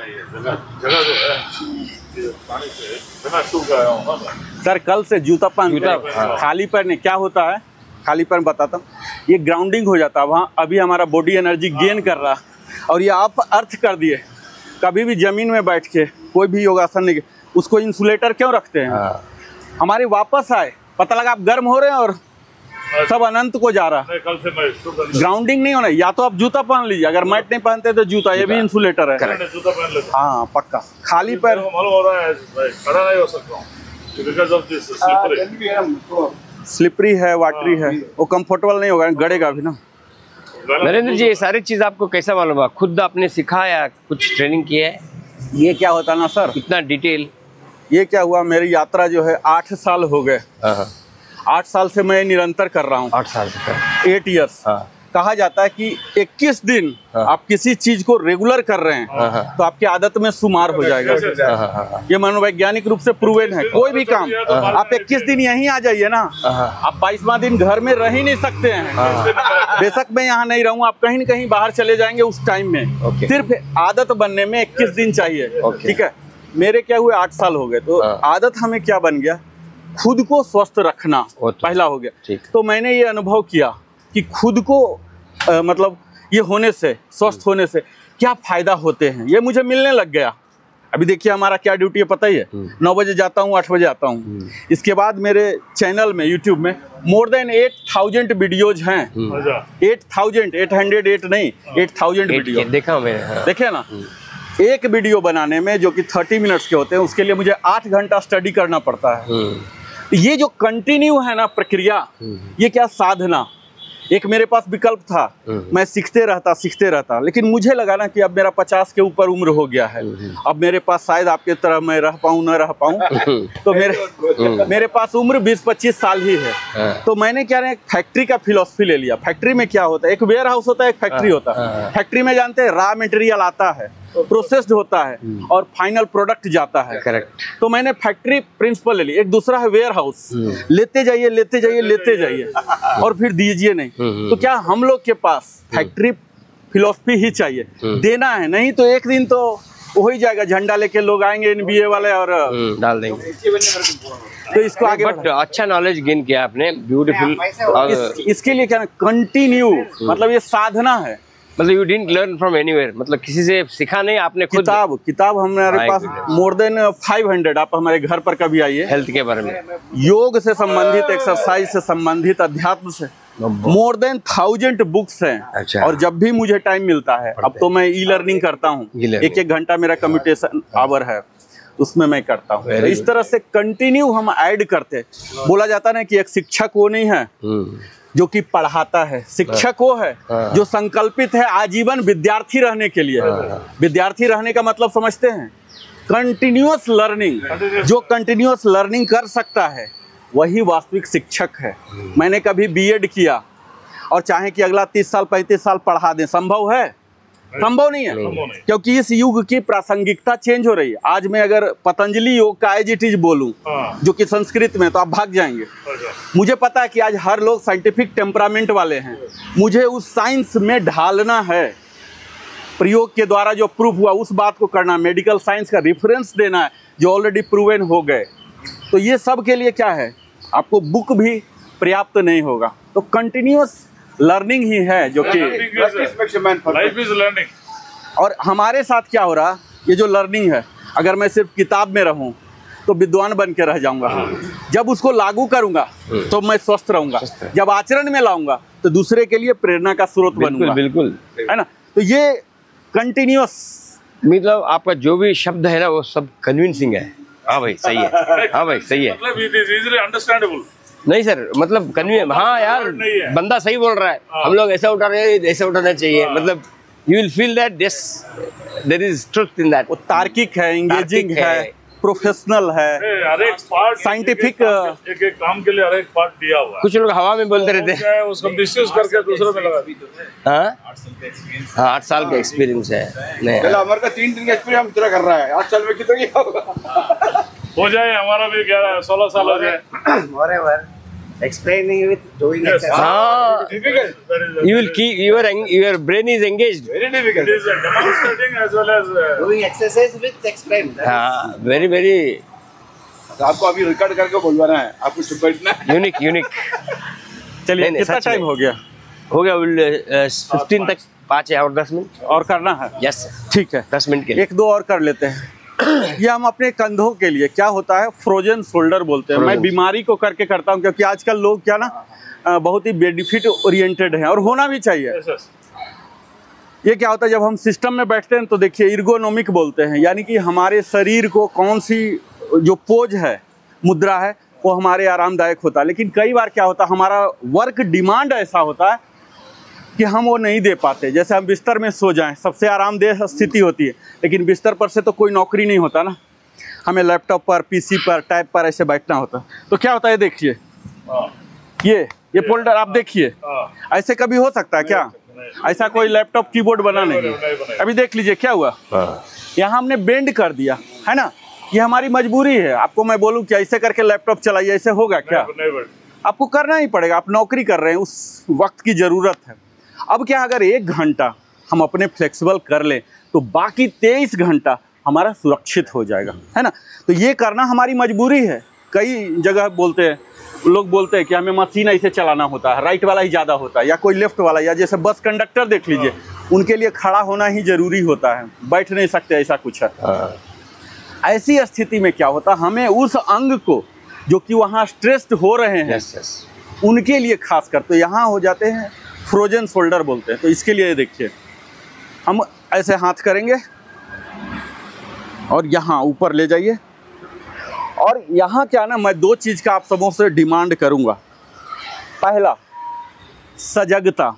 सर कल से जूता पहन खाली पैर नहीं, क्या होता है खाली पैर बताता हूँ, ये ग्राउंडिंग हो जाता है वहाँ। अभी हमारा बॉडी एनर्जी गेन कर रहा और ये आप अर्थ कर दिए। कभी भी जमीन में बैठ के कोई भी योगासन नहीं, उसको इंसुलेटर क्यों रखते हैं? हमारे वापस आए, पता लगा आप गर्म हो रहे हैं और सब अनंत को जा रहा है। ग्राउंडिंग नहीं होना, या तो आप जूता पहन लीजिए, अगर मैट नहीं पहनते तो जूता, ये भी इंसुलेटर है। जूता पहन लेते हैं। हाँ पक्का, खाली पैर मालूम हो रहा है खड़ा नहीं हो सकता हूँ बिकॉज़ ऑफ दिस स्लिपरी है, वाटरी है, वो कंफर्टेबल नहीं होगा, गड़ेगा भी ना। नरेंद्र जी, ये सारी चीज आपको कैसा मालूम है? खुद आपने सीखा या कुछ ट्रेनिंग की है? ये क्या होता ना सर, इतना डिटेल? ये क्या हुआ, मेरी यात्रा जो है 8 साल हो गए। 8 साल से मैं निरंतर कर रहा हूँ। 8 साल से 8 इयर्स। कहा जाता है कि 21 दिन आप किसी चीज को रेगुलर कर रहे हैं तो आपकी आदत में शुमार हो जाएगा। ये मनोवैज्ञानिक रूप से प्रूवन है। कोई भी काम आप 21 दिन यहीं आ जाइए ना, आप 22वां दिन घर में रह ही नहीं सकते हैं। बेशक मैं यहाँ नहीं रहूँ, आप कहीं न कहीं बाहर चले जाएंगे उस टाइम में। सिर्फ आदत बनने में 21 दिन चाहिए। ठीक है, मेरे क्या हुए 8 साल हो गए, तो आदत हमें क्या बन गया, खुद को स्वस्थ रखना पहला हो गया। तो मैंने ये अनुभव किया कि खुद को मतलब ये होने से, स्वस्थ होने से क्या फायदा होते हैं, ये मुझे मिलने लग गया। अभी देखिए हमारा क्या ड्यूटी है पता ही है, 9 बजे जाता हूँ, 8 बजे आता हूँ। इसके बाद मेरे चैनल में, यूट्यूब में मोर देन 8000 वीडियोज हैं। 8,808 नहीं, 8000 वीडियो देखा मैंने। देखे ना, एक वीडियो बनाने में जो कि 30 मिनट्स के होते हैं, उसके लिए मुझे 8 घंटा स्टडी करना पड़ता है। ये जो कंटिन्यू है ना प्रक्रिया, ये क्या साधना, एक मेरे पास विकल्प था, मैं सीखते रहता, लेकिन मुझे लगा ना कि अब मेरा 50 के ऊपर उम्र हो गया है, अब मेरे पास शायद आपके तरह मैं रह पाऊँ न रह पाऊँ, तो मेरे पास उम्र 20-25 साल ही है। तो मैंने क्या है, फैक्ट्री का फिलॉसफी ले लिया। फैक्ट्री में क्या होता है, एक वेयर हाउस होता है, एक फैक्ट्री होता है। फैक्ट्री में जानते हैं रॉ मटेरियल आता है, प्रोसेस्ड होता है और फाइनल प्रोडक्ट जाता है। करेक्ट। तो मैंने फैक्ट्री प्रिंसिपल ले ली। एक दूसरा है वेयर हाउस, लेते जाइए और फिर दीजिए नहीं। तो क्या हम लोग के पास फैक्ट्री फिलॉसफी ही चाहिए, देना है, नहीं तो एक दिन तो हो ही जाएगा, झंडा लेके लोग आएंगे NBA वाले और डाल देंगे। तो इसको आगे बट अच्छा नॉलेज गेन किया आपने, ब्यूटीफुल। इसके लिए क्या कंटिन्यू, मतलब ये साधना है। मतलब you didn't learn from anywhere, मतलब किसी से सीखा नहीं आपने, खुद किताब हमारे पास मोर देन 500। आप हमारे घर पर कभी आइए, हेल्थ के बारे में, योग से संबंधित, एक्सरसाइज से संबंधित, अध्यात्म से मोर देन 1000 बुक्स हैं। अच्छा। और जब भी मुझे टाइम मिलता है, अब तो मैं ई-लर्निंग करता हूँ, 1-1 घंटा मेरा कम्यूटेशन आवर है, उसमें मैं करता हूँ। तो इस तरह से कंटिन्यू हम ऐड करते। बोला जाता है कि एक शिक्षक वो नहीं है जो कि पढ़ाता है, शिक्षक वो है जो संकल्पित है आजीवन विद्यार्थी रहने के लिए। विद्यार्थी रहने का मतलब समझते हैं, कंटिन्यूअस लर्निंग। जो कंटिन्यूअस लर्निंग कर सकता है वही वास्तविक शिक्षक है। मैंने कभी बीएड किया और चाहे कि अगला 30 साल 35 साल पढ़ा दें, संभव है? संभव नहीं है, क्योंकि इस युग की प्रासंगिकता चेंज हो रही है। आज मैं अगर पतंजलि योग का एज इट इज बोलूं, जो कि संस्कृत में, तो आप भाग जाएंगे। मुझे पता है कि आज हर लोग साइंटिफिक टेम्परामेंट वाले हैं, मुझे उस साइंस में ढालना है, प्रयोग के द्वारा जो प्रूफ हुआ उस बात को करना, मेडिकल साइंस का रेफरेंस देना है जो ऑलरेडी प्रूवन हो गए। तो ये सब के लिए क्या है, आपको बुक भी पर्याप्त नहीं होगा, तो कंटिन्यूअस लर्निंग ही है जो कि लाइफ इज लर्निंग। और हमारे साथ क्या हो रहा, ये जो लर्निंग है, अगर मैं सिर्फ किताब में रहूं तो विद्वान बन के रह जाऊंगा। जब उसको लागू करूंगा तो मैं स्वस्थ रहूंगा, जब आचरण में लाऊंगा तो दूसरे के लिए प्रेरणा का स्रोत बनूंगा। बिल्कुल, है ना। तो ये कंटिन्यूअस, मतलब आपका जो भी शब्द है ना वो सब कन्विंसिंग है। हाँ भाई सही है, हाँ भाई सही है। मतलब इट इज इजीली अंडरस्टैंडेबल। नहीं सर, मतलब हाँ यार, बंदा सही बोल रहा है, हम लोग ऐसा उठा रहे हैं, ऐसा उठाना चाहिए, मतलब you will feel that there is truth in that. वो तार्किक है, इंगेजिंग है, प्रोफेशनल है, हर एक पार्ट साइंटिफिक, एक एक काम के लिए हर एक पार्ट दिया हुआ है। कुछ लोग हवा में बोलते रहते हैं, उसको मिसयूज करके दूसरों में लगा दी। हाँ 8 साल का एक्सपीरियंस है। नहीं हमारे का 3 दिन का एक्सपीरियंस हम पूरा कर रहा है, 8 साल में कितना क्या होगा। हो जाए हमारा भी 11-16 साल हो जाए। Moreover, explaining with doing Yes. exercise. हाँ, Difficult. you will keep your brain is engaged. Very difficult. It is demonstrating as well as Doing exercise with explain. That हाँ, very very तो आपको अभी रिकॉर्ड करके बोलवाना है, आपको चुप बैठना है। unique। चलिए नहीं, कितना सच टाइम में। हो गया? हो गया 15 तक, 5 और 10 मिनट और करना है? यस ठीक है, 10 मिनट के लिए। 1-2 और कर लेते हैं। ये हम अपने कंधों के लिए, क्या होता है, फ्रोजन शोल्डर बोलते हैं। मैं Frozen। बीमारी को करके करता हूँ, क्योंकि आजकल लोग क्या ना बहुत ही बेनिफिट ओरिएंटेड हैं, और होना भी चाहिए। yes, yes. ये क्या होता है, जब हम सिस्टम में बैठते हैं तो देखिए इर्गोनोमिक बोलते हैं, यानी कि हमारे शरीर को कौन सी जो पोज है, मुद्रा है, वो हमारे आरामदायक होता है। लेकिन कई बार क्या होता है, हमारा वर्क डिमांड ऐसा होता है कि हम वो नहीं दे पाते। जैसे हम बिस्तर में सो जाएं, सबसे आरामदेह स्थिति होती है, लेकिन बिस्तर पर से तो कोई नौकरी नहीं होता ना, हमें लैपटॉप पर, पीसी पर, टैब पर ऐसे बैठना होता है। तो क्या होता है, देखिए हाँ, ये फोल्डर आप देखिए, हाँ, ऐसे कभी हो सकता है क्या? ऐसा कोई लैपटॉप कीबोर्ड बना नहीं है। अभी देख लीजिए क्या हुआ, यहाँ हमने बेंड कर दिया है ना, ये हमारी मजबूरी है। आपको मैं बोलूँ कि ऐसे करके लैपटॉप चलाइए, ऐसे होगा क्या? आपको करना ही पड़ेगा, आप नौकरी कर रहे हैं, उस वक्त की ज़रूरत है। अब क्या, अगर 1 घंटा हम अपने फ्लेक्सिबल कर लें तो बाकी 23 घंटा हमारा सुरक्षित हो जाएगा, है ना। तो ये करना हमारी मजबूरी है। कई जगह बोलते हैं, लोग बोलते हैं कि हमें मशीन ऐसे चलाना होता है, राइट वाला ही ज़्यादा होता है, या कोई लेफ्ट वाला, या जैसे बस कंडक्टर देख लीजिए, उनके लिए खड़ा होना ही ज़रूरी होता है, बैठ नहीं सकते, ऐसा कुछ है। ऐसी स्थिति में क्या होता है, हमें उस अंग को जो कि वहाँ स्ट्रेस्ड हो रहे हैं, उनके लिए खास कर तो यहाँ हो जाते हैं फ्रोजन शोल्डर बोलते हैं। तो इसके लिए देखिए, हम ऐसे हाथ करेंगे और यहाँ ऊपर ले जाइए, और यहाँ क्या ना, मैं 2 चीज़ का आप सबों से डिमांड करूँगा। पहला, सजगता।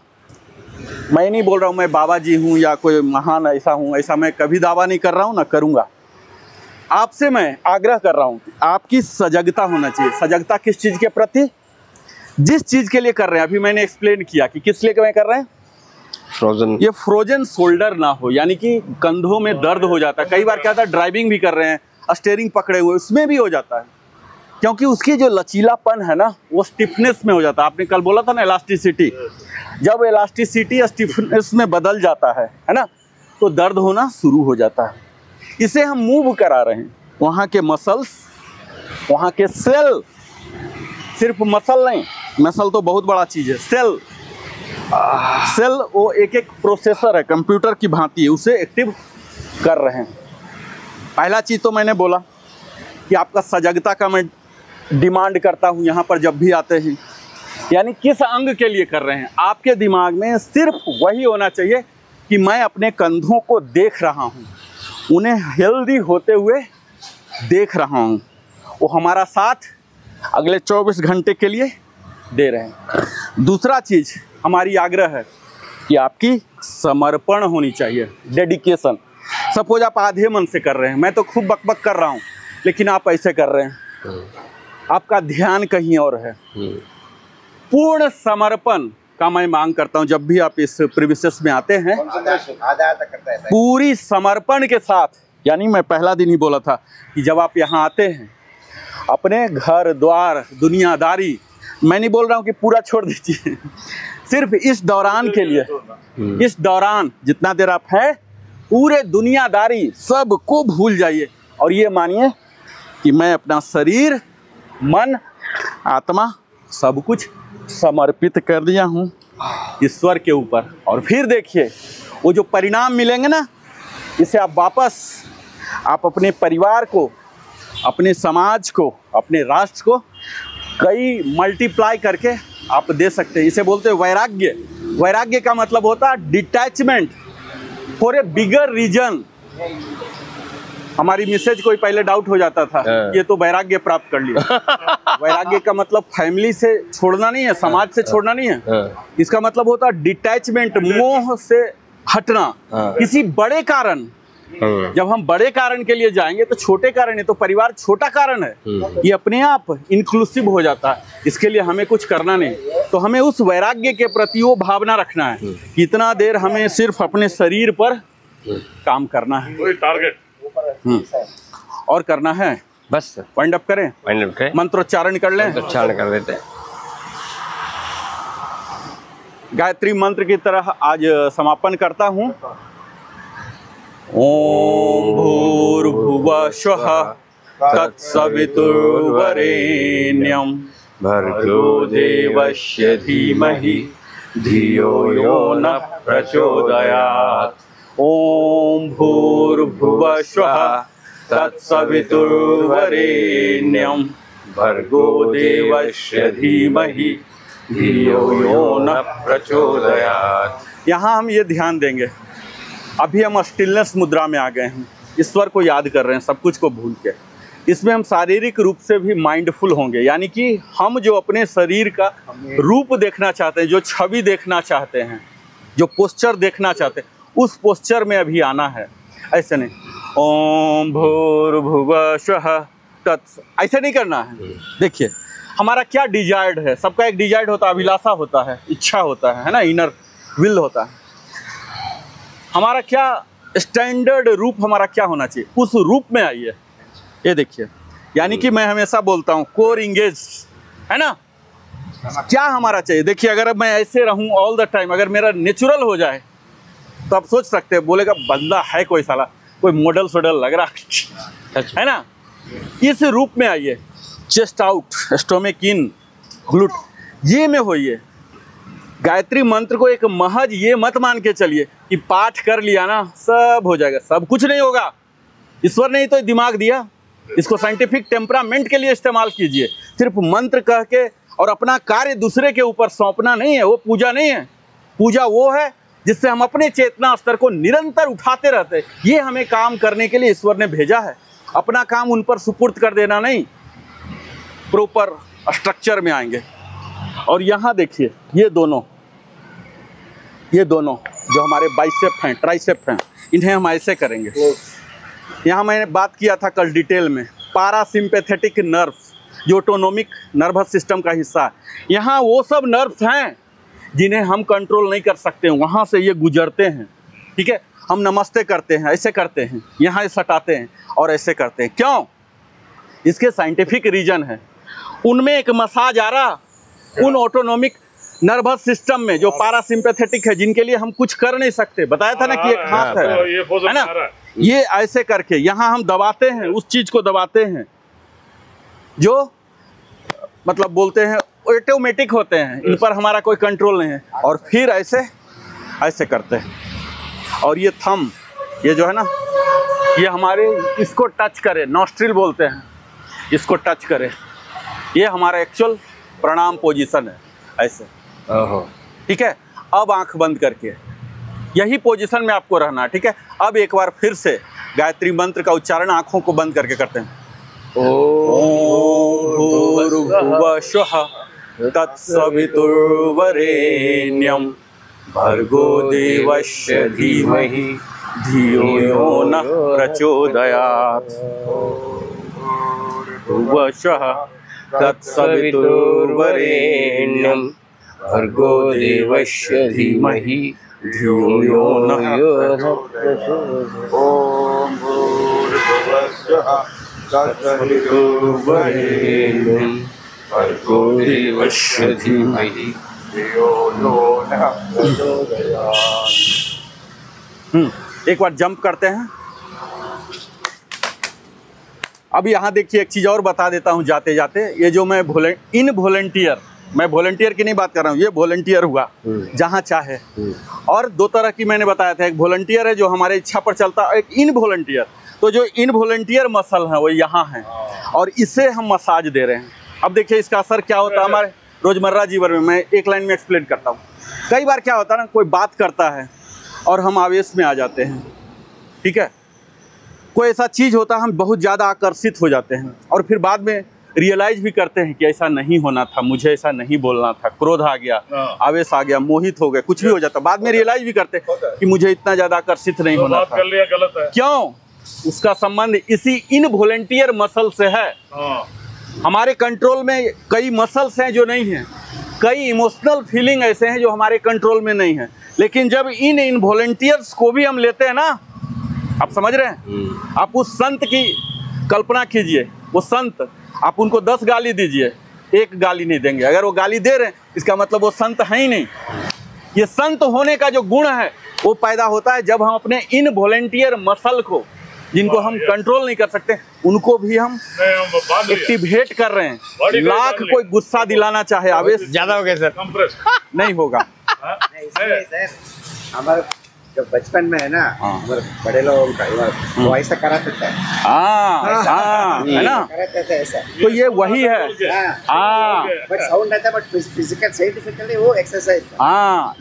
मैं नहीं बोल रहा हूँ मैं बाबा जी हूँ या कोई महान ऐसा हूँ, ऐसा मैं कभी दावा नहीं कर रहा हूँ, ना करूँगा। आपसे मैं आग्रह कर रहा हूँ, आपकी सजगता होना चाहिए। सजगता किस चीज़ के प्रति? जिस चीज़ के लिए कर रहे हैं, अभी मैंने एक्सप्लेन किया कि किस लिए मैं कर रहे हैं। फ्रोजन, ये फ्रोजन शोल्डर ना हो, यानी कि कंधों में दर्द हो जाता है। कई बार क्या होता है, ड्राइविंग भी कर रहे हैं, स्टीयरिंग पकड़े हुए, उसमें भी हो जाता है, क्योंकि उसकी जो लचीलापन है ना, वो स्टिफनेस में हो जाता है। आपने कल बोला था ना इलास्टिसिटी, जब इलास्टिसिटी स्टिफनेस में बदल जाता है ना, तो दर्द होना शुरू हो जाता है। इसे हम मूव करा रहे हैं, वहाँ के मसल्स, वहाँ के सेल, सिर्फ मसल नहीं, मसल तो बहुत बड़ा चीज़ है, सेल वो एक प्रोसेसर है, कंप्यूटर की भांति है, उसे एक्टिव कर रहे हैं। पहला चीज़ तो मैंने बोला कि आपका सजगता का मैं डिमांड करता हूँ यहाँ पर जब भी आते हैं, यानी किस अंग के लिए कर रहे हैं। आपके दिमाग में सिर्फ वही होना चाहिए कि मैं अपने कंधों को देख रहा हूँ, उन्हें हेल्दी होते हुए देख रहा हूँ, वो हमारा साथ अगले 24 घंटे के लिए दे रहे हैं। दूसरा चीज़ हमारी आग्रह है कि आपकी समर्पण होनी चाहिए, डेडिकेशन। सपोज आप आधे मन से कर रहे हैं, मैं तो खूब बकबक कर रहा हूँ, लेकिन आप ऐसे कर रहे हैं, आपका ध्यान कहीं और है। पूर्ण समर्पण का मैं मांग करता हूँ। जब भी आप इस प्रीमिसेस में आते हैं, आधा करता है। पूरी समर्पण के साथ, यानी मैं पहला दिन ही बोला था कि जब आप यहाँ आते हैं, अपने घर द्वार दुनियादारी, मैं नहीं बोल रहा हूँ कि पूरा छोड़ दीजिए, सिर्फ इस दौरान के लिए, इस दौरान जितना देर आप हैं, पूरे दुनियादारी सब को भूल जाइए और ये मानिए कि मैं अपना शरीर, मन, आत्मा सब कुछ समर्पित कर दिया हूँ ईश्वर के ऊपर। और फिर देखिए वो जो परिणाम मिलेंगे ना, इसे आप वापस आप अपने परिवार को, अपने समाज को, अपने राष्ट्र को कई मल्टीप्लाई करके आप दे सकते हैं। इसे बोलते हैं वैराग्य। वैराग्य का मतलब होता है detachment for a bigger reason. हमारी मिसेज को पहले डाउट हो जाता था, ये तो वैराग्य प्राप्त कर लिया। वैराग्य का मतलब फैमिली से छोड़ना नहीं है, समाज से छोड़ना नहीं है। इसका मतलब होता है डिटैचमेंट, मोह से हटना किसी बड़े कारण। जब हम बड़े कारण के लिए जाएंगे तो छोटे कारण है, तो परिवार छोटा कारण है, ये अपने आप इंक्लूसिव हो जाता है। इसके लिए हमें कुछ करना नहीं, तो हमें उस वैराग्य के प्रति वो भावना रखना है। कितना देर हमें सिर्फ अपने शरीर पर काम करना है, वही टारगेट। और करना है बस वाइंड अप करें, मंत्रोच्चारण कर लें। उच्चारण कर देते हैं। गायत्री मंत्र की तरह आज समापन करता हूँ। ओम भूर्भुवः स्वः तत्सवितुर्वरेण्यं भर्गो देवस्य धीमहि धियो यो नः प्रचोदयात्। ओम भूर्भुवः स्वः तत्सवितुर्वरेण्यं भर्गो देवस्य धीमहि धियो यो नः प्रचोदयात्। यहाँ हम ये ध्यान देंगे, अभी हम स्टिलनेस मुद्रा में आ गए हैं, ईश्वर को याद कर रहे हैं सब कुछ को भूल के। इसमें हम शारीरिक रूप से भी माइंडफुल होंगे, यानी कि हम जो अपने शरीर का रूप देखना चाहते हैं, जो छवि देखना चाहते हैं, जो पोस्चर देखना चाहते हैं, उस पोस्चर में अभी आना है। ऐसे नहीं ओम भूर्भुवः स्वः तत्, ऐसे नहीं करना है। देखिए हमारा क्या डिजायर्ड है, सबका एक डिजायर्ड होता है, अभिलाषा होता है, इच्छा होता है ना, इनर विल होता है। हमारा क्या स्टैंडर्ड रूप, हमारा क्या होना चाहिए, उस रूप में आइए। ये देखिए, यानी कि मैं हमेशा बोलता हूँ कोर इंगेज है ना, क्या हमारा चाहिए। देखिए अगर मैं ऐसे रहूँ ऑल द टाइम, अगर मेरा नेचुरल हो जाए तो आप सोच सकते हैं, बोलेगा बंदा है कोई साला, कोई मॉडल सोडल लग रहा है ना। इस रूप में आइए, चेस्ट आउट, स्टोमक इन, ग्लूट, ये में होइए। गायत्री मंत्र को एक महज ये मत मान के चलिए कि पाठ कर लिया ना सब हो जाएगा, सब कुछ नहीं होगा। ईश्वर ने ही तो दिमाग दिया, इसको साइंटिफिक टेम्परामेंट के लिए इस्तेमाल कीजिए। सिर्फ मंत्र कह के और अपना कार्य दूसरे के ऊपर सौंपना नहीं है, वो पूजा नहीं है। पूजा वो है जिससे हम अपने चेतना स्तर को निरंतर उठाते रहते हैं। ये हमें काम करने के लिए ईश्वर ने भेजा है, अपना काम उन पर सुपुर्द कर देना नहीं। प्रॉपर स्ट्रक्चर में आएंगे। और यहाँ देखिए ये दोनों जो हमारे बाइसेप हैं, ट्राइसेप हैं, इन्हें हम ऐसे करेंगे। यहाँ मैंने बात किया था कल डिटेल में, पारासिम्पैथेटिक नर्व्स जो ऑटोनोमिक नर्वस सिस्टम का हिस्सा है। यहाँ वो सब नर्व्स हैं जिन्हें हम कंट्रोल नहीं कर सकते, वहाँ से ये गुजरते हैं। ठीक है, हम नमस्ते करते हैं, ऐसे करते हैं, यहाँ सटाते हैं और ऐसे करते हैं। क्यों? इसके साइंटिफिक रीजन है। उनमें एक मसाज आ रहा उन ऑटोनोमिक नर्वस सिस्टम में जो पारासिम्पैथेटिक है, जिनके लिए हम कुछ कर नहीं सकते। बताया था ना कि एक हाथ है ना, ये ऐसे करके यहाँ हम दबाते हैं, उस चीज को दबाते हैं जो मतलब बोलते हैं ऑटोमेटिक होते हैं, इन पर हमारा कोई कंट्रोल नहीं है। और फिर ऐसे करते हैं। और ये थंब, ये जो है ना, ये हमारे इसको टच करे, नॉस्ट्रिल बोलते हैं, इसको टच करे, ये हमारा एक्चुअल प्रणाम पोजीशन है, ऐसे। ठीक है, अब आंख बंद करके यही पोजीशन में आपको रहना है। ठीक है, अब एक बार फिर से गायत्री मंत्र का उच्चारण आंखों को बंद करके करते हैं। ओम भूर्भुवः स्वः तत्सवितुर्वरेण्यं भर्गो देवस्य धीमहि धियो यो नः प्रचोदयात्। भूर्भुवः स्वः तत्सवितुर्वरेण्यं भर्गो देवस्य धीमहि धियो यो नः प्रचोदयात्। ओम भूर्भुवस्सुः तत्सवितुर्वरेण्यं भर्गो देवस्य धीमहि धियो यो नः प्रचोदयात्। एक बार जंप करते हैं। अब यहाँ देखिए, एक चीज़ और बता देता हूँ जाते जाते। ये जो मैं मैं वॉलंटियर की नहीं बात कर रहा हूँ, ये वॉलंटियर हुआ जहाँ चाहे। और दो तरह की मैंने बताया था, एक वॉलंटियर है जो हमारे इच्छा पर चलता है, एक इनवॉलंटियर। तो जो इनवॉलंटियर मसल है वो यहाँ है और इसे हम मसाज दे रहे हैं। अब देखिए इसका असर क्या होता है हमारे रोज़मर्रा जीवन में। मैं एक लाइन में एक्सप्लेन करता हूँ। कई बार क्या होता है ना, कोई बात करता है और हम आवेश में आ जाते हैं, ठीक है। कोई ऐसा चीज़ होता है, हम बहुत ज़्यादा आकर्षित हो जाते हैं और फिर बाद में रियलाइज भी करते हैं कि ऐसा नहीं होना था, मुझे ऐसा नहीं बोलना था, क्रोध आ गया, आवेश आ गया, मोहित हो गए, कुछ भी हो जाता। बाद में रियलाइज भी करते हैं कि मुझे इतना ज़्यादा आकर्षित नहीं होना था। कर लिया गलत है। क्यों? उसका संबंध इसी इनवॉलंटियर मसल से है। हमारे कंट्रोल में कई मसल्स हैं जो नहीं हैं, कई इमोशनल फीलिंग ऐसे हैं जो हमारे कंट्रोल में नहीं है। लेकिन जब इन इनवॉलंटियर्स को भी हम लेते हैं ना, आप समझ रहे हैं? आप उस संत की कल्पना कीजिए, वो संत, आप उनको 10 गाली दीजिए, एक गाली नहीं देंगे। अगर वो गाली दे रहे हैं इसका मतलब वो संत है ही नहीं। ये संत होने का जो गुण है वो पैदा होता है जब हम अपने इनवॉलंटियर मसल को, जिनको हम कंट्रोल नहीं कर सकते, उनको भी हम एक्टिवेट कर रहे हैं। लाख कोई गुस्सा दिलाना चाहे, आवेश ज्यादा हो गया सर, नहीं होगा। हमारे जो बचपन में है ना, हमारे बड़े लोगों का वो ऐसा कराते थे। है ना, कराते थे ऐसा। तो ये वही है। बट साउंड रहता है, बट फिजिकल साइंटिफिकली वो एक्सरसाइज।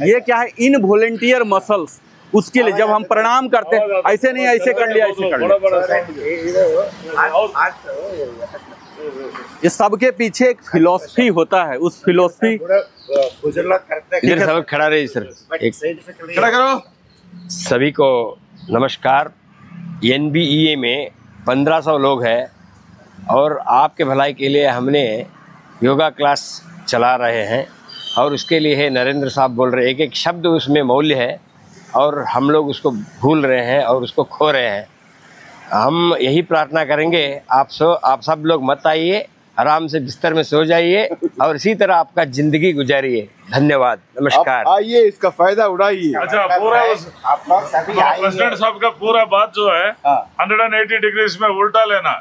ये क्या है, इनवॉलंटियर मसल्स। उसके लिए जब हम प्रणाम करते हैं, ऐसे नहीं, ऐसे कर लिया, ऐसे कर लिया। ये सबके पीछे एक फिलॉसफी होता है। उस फिलॉसफी बुजुर्ग लोग करते हैं। इधर सब खड़ा रहे सर, एक खड़ा करो। सभी को नमस्कार। NBEA में 1500 लोग हैं और आपके भलाई के लिए हमने योगा क्लास चला रहे हैं और उसके लिए है नरेंद्र साहब बोल रहे हैं, एक एक शब्द उसमें मौल्य है और हम लोग उसको भूल रहे हैं और उसको खो रहे हैं। हम यही प्रार्थना करेंगे, आप सब लोग मत आइए, आराम से बिस्तर में सो जाइए और इसी तरह आपका जिंदगी गुजारिए। धन्यवाद, नमस्कार। आइए, इसका फायदा उड़ाइए। अच्छा, पूरा आप लोग सभी आइए। प्रेसिडेंट साहब का पूरा बात जो है 180 डिग्रीज में उल्टा लेना,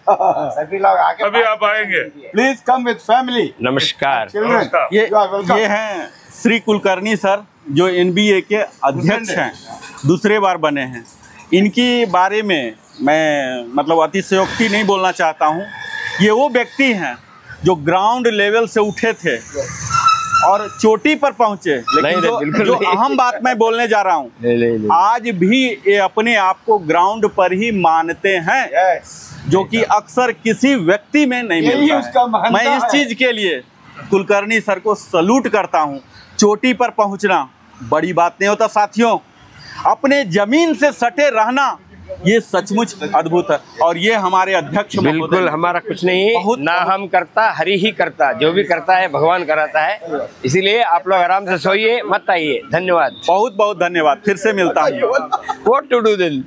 सभी लोग आके तभी आप आएंगे। Please come with family. नमस्कार। ये हैं श्री कुलकर्णी सर, जो NBA के अध्यक्ष हैं, दूसरे बार बने हैं। इनकी बारे में मैं मतलब अतिशयोक्ति नहीं बोलना चाहता हूँ। ये वो व्यक्ति हैं जो ग्राउंड लेवल से उठे थे और चोटी पर पहुँचे। लेकिन जो अहम बात मैं बोलने जा रहा हूँ, आज भी ये अपने आप को ग्राउंड पर ही मानते हैं, जो कि अक्सर किसी व्यक्ति में नहीं मिलता है। मैं इस चीज़ के लिए कुलकर्णी सर को सलूट करता हूँ। चोटी पर पहुँचना बड़ी बात नहीं होता साथियों, अपने जमीन से सटे रहना ये सचमुच अद्भुत है। और ये हमारे अध्यक्ष बिल्कुल हमारा कुछ नहीं, ना हम करता, हरि ही करता। जो भी करता है भगवान कराता है। इसीलिए आप लोग आराम से सोइए, मत आइए। धन्यवाद, बहुत बहुत धन्यवाद। फिर से मिलता हूँ। What to do then?